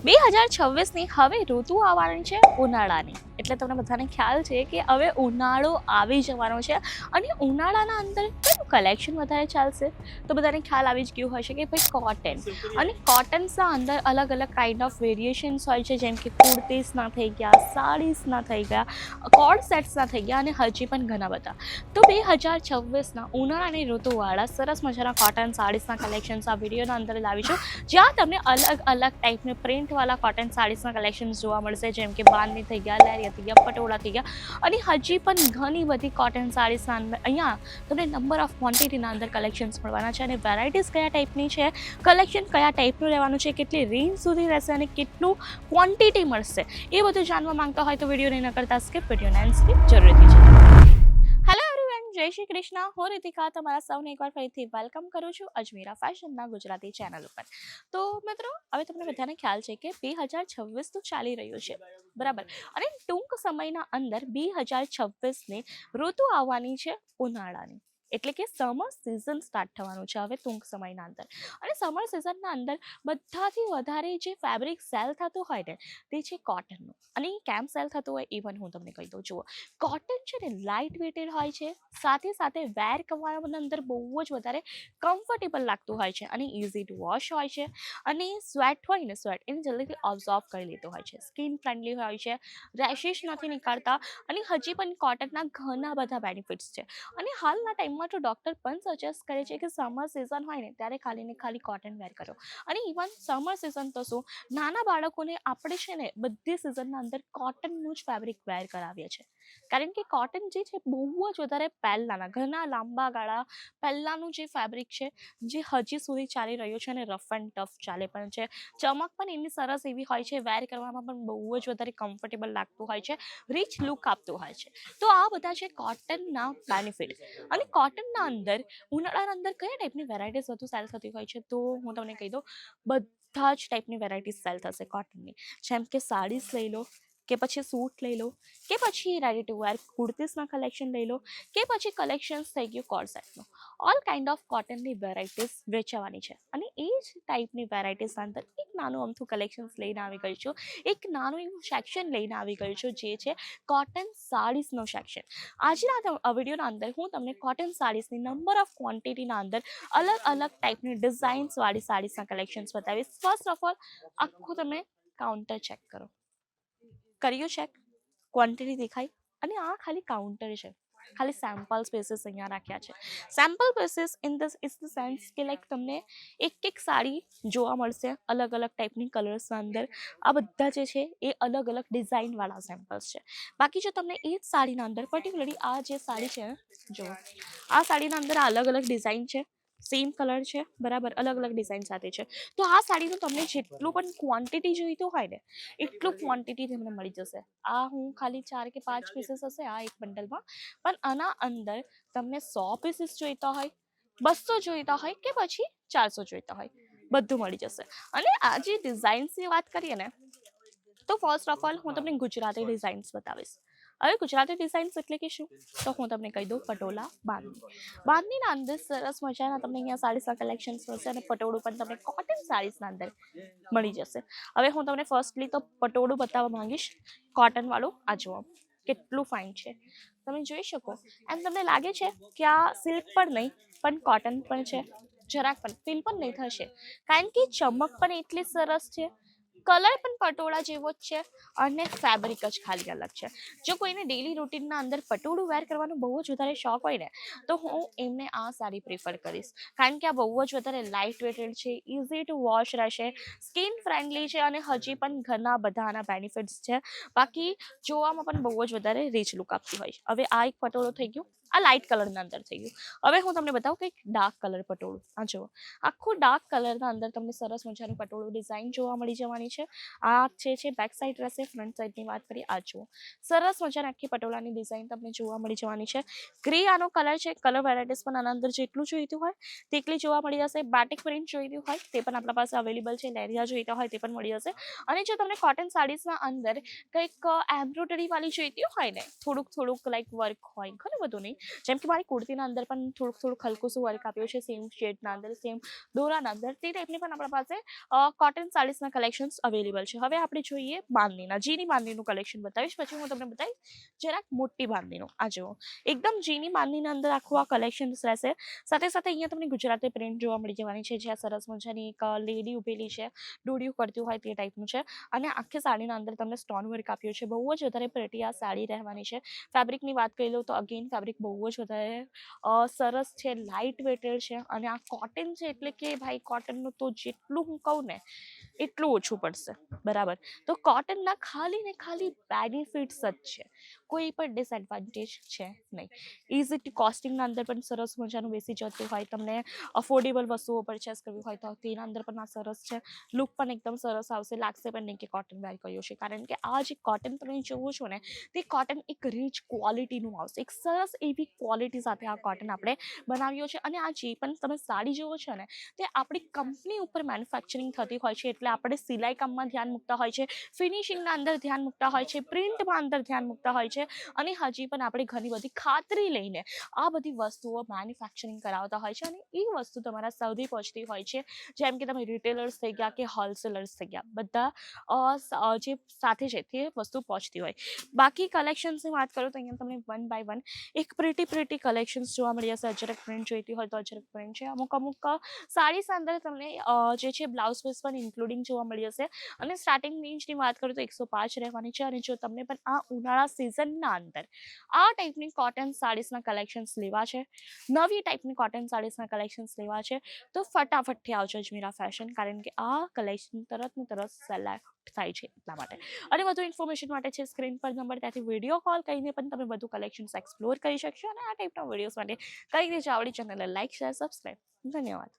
2026ની હવે ઋતુ આવવાની છે ઉનાળાની, એટલે તમને બધાને ખ્યાલ છે કે હવે ઉનાળો આવી જવાનો છે અને ઉનાળાના અંદર કેવું કલેક્શન વધારે ચાલશે તો બધાને ખ્યાલ આવી જ ગયું હશે કે ભાઈ કોટન અને કોટન્સના અંદર અલગ અલગ કાઇન્ડ ઓફ વેરિએશન્સ હોય છે, જેમ કે કુર્તીસના થઈ ગયા, સાડીસના થઈ ગયા, કોડ સેટ્સના થઈ ગયા અને હજી પણ ઘણા બધા. તો 2026ના ઉનાળાની ઋતુવાળા સરસ મજાના કોટન સાડીસના કલેક્શન્સ આ વિડીયોના અંદર લાવીશું, જ્યાં તમને અલગ અલગ ટાઈપની પ્રિન્ટવાળા કોટન સાડીસના કલેક્શન્સ જોવા મળશે, જેમ કે બાંધણી થઈ ગયા, લેરિયા થઈ ગયા, પટોળા થઈ ગયા અને હજી પણ ઘણી બધી કોટન સાડીસના અંદર અહીંયા તમને નંબર ઓફ ક્વોન્ટિટીના અંદર કલેક્શન્સ મળવાના છે અને વેરાયટીઝ કયા ટાઈપની છે, કલેક્શન કયા ટાઈપનું રહેવાનું છે, કેટલી રેન્જ સુધી રહેશે અને કેટલું ક્વોન્ટિટી મળશે, એ બધું જાણવા માંગતા હોય તો વિડીયોને ન કરતા સ્કીપ, વિડીયોને એન્ડ સ્કીપ જરૂરથી છે. હેલો એવરીવન, જય શ્રી કૃષ્ણ. હું રીતિકા તમારા સૌને એકવાર ફરીથી વેલકમ કરું છું અજમેરા ફેશનના ગુજરાતી ચેનલ ઉપર. તો મિત્રો, હવે તમને બધાને ખ્યાલ છે કે 2026 તો ચાલી રહ્યું છે, બરાબર, અને ટૂંક સમયના અંદર 2026ની ઋતુ આવવાની છે ઉનાળાની, એટલે કે સમર સિઝન સ્ટાર્ટ થવાનું છે હવે ટૂંક સમયના અંદર. અને સમર સિઝનના અંદર બધાથી વધારે જે ફેબ્રિક સેલ થતું હોય ને તે છે કોટનનું. અને એ કેમ સેલ થતું હોય એ પણ હું તમને કહી દઉં. જુઓ, કોટન છે ને લાઇટ વેટેડ હોય છે, સાથે સાથે વેર કરવાના અંદર બહુ જ વધારે કમ્ફર્ટેબલ લાગતું હોય છે અને ઇઝી ટુ વોશ હોય છે અને સ્વેટ હોય ને સ્વેટ એને જલ્દીથી ઓબ્ઝોર્વ કરી લેતો હોય છે, સ્કિન ફ્રેન્ડલી હોય છે, રેશિશ નથી નીકળતા અને હજી પણ કોટનના ઘણા બધા બેનિફિટ્સ છે. અને હાલના ટાઈમમાં તો ડૉક્ટર પણ સજેસ્ટ કરે છે કે સમર સિઝન હોય ને ત્યારે ખાલી ને ખાલી કોટન વેર કરો. અને ઇવન સમર સિઝન તો શું, નાના બાળકોને આપણે છે ને બધી સિઝનના અંદર કોટનનું જ ફેબ્રિક વેર કરાવીએ છીએ, કારણ કે કોટન જે છે બહુ જ વધારે પહેલાંના ઘણા લાંબા ગાળા પહેલાંનું જે ફેબ્રિક છે, જે હજી સુધી ચાલી રહ્યું છે અને રફ એન્ડ ટફ ચાલે પણ છે, ચમક પણ એની સરસ એવી હોય છે, વેર કરવામાં પણ બહુ જ વધારે કમ્ફર્ટેબલ લાગતું હોય છે, રિચ લુક આપતું હોય છે. તો આ બધા છે કોટનના બેનિફિટ. અને કોટનના અંદર ઉનાળાના અંદર કયા ટાઈપની વેરાયટીઝ વધુ સેલ થતી હોય છે તો હું તમને કહી દઉં, બધા જ ટાઈપની વેરાયટીઝ સેલ થશે કોટનની. જેમ કે સાડીસ લઈ લો, કે પછી સૂટ લઈ લો, કે પછી રેડી ટુ વેર કુર્તીસના કલેક્શન લઈ લો, કે પછી કલેક્શન્સ થઈ ગયું કોર્સેટનું. ઓલ કાઇન્ડ ઓફ કોટનની વેરાયટીઝ વેચવાની છે અને એ જ ટાઈપની વેરાયટીઝ અંદર એક નાનું અમથું કલેક્શન્સ લઈને આવી ગઈ છું, એક નાનું એવું સેક્શન લઈને આવી ગઈ છું, જે છે કોટન સાડીસનો સેક્શન. આજના વિડીયોના અંદર હું તમને કોટન સાડીસની નંબર ઓફ ક્વોન્ટિટીના અંદર અલગ અલગ ટાઈપની ડિઝાઇન્સવાળી સાડીસના કલેક્શન્સ બતાવીશ. ફર્સ્ટ ઓફ ઓલ, આખું તમે કાઉન્ટર ચેક કરો. કર્યું ચેક? ક્વોન્ટિટી દેખાય? અને આ ખાલી કાઉન્ટર છે, ખાલી સેમ્પલ સ્પેસીસ અહીંયા રાખ્યા છે. Sample spaces in this is the sense કે લાઈક તમને એક સાડી જોવા મળશે અલગ અલગ ટાઈપની કલર્સના અંદર. આ બધા જે છે એ અલગ અલગ ડિઝાઇનવાળા સેમ્પલ્સ છે. બાકી જો તમને એ જ સાડીના અંદર પર્ટિક્યુલરલી આ જે સાડી છે, જો આ સાડીના અંદર અલગ અલગ ડિઝાઇન છે, સેમ કલર છે, બરાબર, અલગ અલગ ડિઝાઇન સાથે છે. તો આ સાડીનું તમને જેટલું પણ ક્વોન્ટિટી જોઈતું હોય ને એટલું ક્વોન્ટિટી તમને મળી જશે. આ હું ખાલી 4 કે 5 પીસીસ હશે આ એક બંડલમાં, પણ આના અંદર તમને 100 પીસીસ જોઈતા હોય, 200 જોઈતા હોય કે પછી 400 જોઈતા હોય, બધું મળી જશે. અને આ જે ડિઝાઇન્સની વાત કરીએ ને તો ફર્સ્ટ ઓફ ઓલ હું તમને ગુજરાતી ડિઝાઇન્સ બતાવીશ. હવે ગુજરાતી ડિઝાઇન્સ એટલે કે શું, તો હું તમને કહી દઉં, પટોલા બાંધણી. બાંધણીના અંદર સરસ મજાના તમને અહીંયા સાડીસના કલેક્શન્સ મળશે અને પટોળું પણ તમને કોટન સાડીસના અંદર મળી જશે. હવે હું તમને ફર્સ્ટલી તો પટોળું બતાવવા માંગીશ, કોટનવાળું. આ જુઓ કેટલું ફાઇન છે, તમે જોઈ શકો. એમ તમને લાગે છે કે આ સિલ્ક પણ નહીં પણ કોટન પણ છે, જરાક પણ ફીલ પણ નહીં થશે, કારણ કે ચમક પણ એટલી સરસ છે, કલર પણ પટોળા જેવો જ છે અને ફેબ્રિક જ ખાલી અલગ છે. જો કોઈને ડેલી રૂટીનના અંદર પટોળું વેર કરવાનો બહુ જ વધારે શોખ હોય ને તો હું એમને આ સાડી પ્રિફર કરીશ, કારણ કે આ બહુ જ વધારે લાઇટ વેટેડ છે, ઇઝી ટુ વોશ રહેશે, સ્કિન ફ્રેન્ડલી છે અને હજી પણ ઘણા બધા આના બેનિફિટ્સ છે. બાકી જોવામાં પણ બહુ જ વધારે રીચ લુક આપતી હોય. હવે આ એક પટોળું થઈ ગયું, આ લાઇટ કલરના અંદર થઈ ગયું. હવે હું તમને બતાવું કે ડાર્ક કલર પટોળું. આ જુઓ, આખું ડાર્ક કલરના અંદર તમને સરસ મજાનું પટોળું ડિઝાઇન જોવા મળી જવાની છે. આ છે બેક સાઈડ રહેશે. ફ્રન્ટ સાઈડની વાત કરીએ, આ જુઓ સરસ મજાની આખી પટોળાની ડિઝાઇન તમને જોવા મળી જવાની છે. ગ્રે આનો કલર છે, કલર વેરાયટીઝ પણ આના અંદર જેટલું જોઈતું હોય તેટલી જોવા મળી જશે. બાટિક પ્રિન્ટ જોઈતું હોય તે પણ આપણા પાસે અવેલેબલ છે, લેરિયા જોઈતા હોય તે પણ મળી જશે. અને જો તમને કોટન સાડીસના અંદર કંઈક એમ્બ્રોઇડરી વાળી જોઈતી હોય ને, થોડુંક લાઈક વર્ક હોય, ઘણું બધું નહીં, જેમ કે મારી કુર્તીના અંદર પણ થોડુંક હલકું વર્ક આપ્યું છે, સેમ શેડના અંદર, સેમ દોરાના અંદર, તે ટાઈપની પણ આપણા પાસે કોટન સાડીસના કલેક્શન્સ અવેલેબલ છે. હવે આપણે જોઈએ બાંધણીના. જીની બાંધણીનું કલેક્શન બતાવીશ, પછી હું તમને બતાવીશ જરાક મોટી બાંધણીનું. આ જુઓ, એકદમ જીની બાંધણીના અંદર આખું આ કલેક્શન રહેશે. સાથે સાથે અહીંયા તમને ગુજરાતી પ્રિન્ટ જોવા મળી જવાની છે, જ્યાં સરસ મજાની એક લેડી ઉભેલી છે, દોડિયું કરતી હોય તે ટાઈપનું છે. અને આખી સાડીના અંદર તમને સ્ટોન વર્ક આપ્યું છે. બહુ જ વધારે પ્રેટી આ સાડી રહેવાની છે. ફેબ્રિકની વાત કરી લો તો અગેન ફેબ્રિક બહુ જ વધારે સરસ છે, લાઇટ વેટેડ છે. અને આ કોટન છે એટલે કે ભાઈ કોટનનું તો જેટલું હું કહું ને એટલું ઓછું પડશે, બરાબર. તો કોટનના ખાલી બેનિફિટ્સ જ છે, કોઈ પણ ડિસએડવાન્ટેજ છે નહીં. ઇઝી કોસ્ટિંગના અંદર પણ સરસ મજાનું બેસી જતું હોય, તમને અફોર્ડેબલ વસ્તુઓ પરચેસ કરવી હોય તો તેના અંદર પણ આ સરસ છે. લુક પણ એકદમ સરસ આવશે, લાગશે પણ નહીં કે કોટન વેર કર્યું છે, કારણ કે આ જે કોટન તમે જોવો છો ને તે કોટન એક રીચ ક્વોલિટીનું આવશે. એક સરસ એવી ક્વોલિટી સાથે આ કોટન આપણે બનાવ્યો છે. અને આ જે પણ તમે સાડી જોવો છો ને તે આપણી કંપની ઉપર મેન્યુફેક્ચરિંગ થતી હોય છે, એટલે આપણે સિલાઈ કામમાં ધ્યાન મૂકતા હોય છે, ફિનિશિંગના અંદર ધ્યાન મૂકતા હોય છે, પ્રિન્ટમાં અંદર ધ્યાન મૂકતા હોય છે. અને હજી પણ આપણે ઘણી બધી ખાતરી લઈને આ બધી વસ્તુઓ મેન્યુફેક્ચરિંગ કરાવતા હોય છે. અને એ વસ્તુ તમારા સુધી પહોંચતી હોય છે, જેમ કે તમે રિટેલર્સ થઈ ગયા કે હોલસેલર્સ થઈ ગયા, બધા જે સાથે છે તે વસ્તુ પહોંચતી હોય. બાકી કલેક્શન્સની વાત કરું તો અહીંયા તમને વન બાય વન એક પ્રીટી કલેક્શન્સ જોવા મળી જશે. અજરક પ્રિન્ટ જોઈતી હોય તો અજરક પ્રિન્ટ છે. અમુક સાડી અંદર તમને જે છે બ્લાઉઝ પીસ પણ ઇન્ક્લુડિંગ જોવા મળી જશે. અને સ્ટાર્ટિંગ રેન્જની વાત કરું તો 105 રહેવાની છે. અને જો તમને પણ આ ઉનાળા સિઝનના અંદર આ ટાઈપની કોટન સાડીસના કલેક્શન્સ લેવા છે, નવી ટાઈપની કોટન સાડીસના કલેક્શન્સ લેવા છે, તો ફટાફટથી આવજો અજમીરા ફેશન, કારણ કે આ કલેક્શન તરત સેલેક્ટ થાય છે એટલા માટે. અને વધુ ઇન્ફોર્મેશન માટે છે સ્ક્રીન પર નંબર, ત્યાંથી વિડીયો કોલ કરીને પણ તમે બધું કલેક્શન્સ એક્સપ્લોર કરી શકશો. અને આ ટાઈપના વિડીયોઝ માટે કઈ રીતે આવડી ચેનલને લાઈક, શેર, સબસ્ક્રાઈબ. ધન્યવાદ.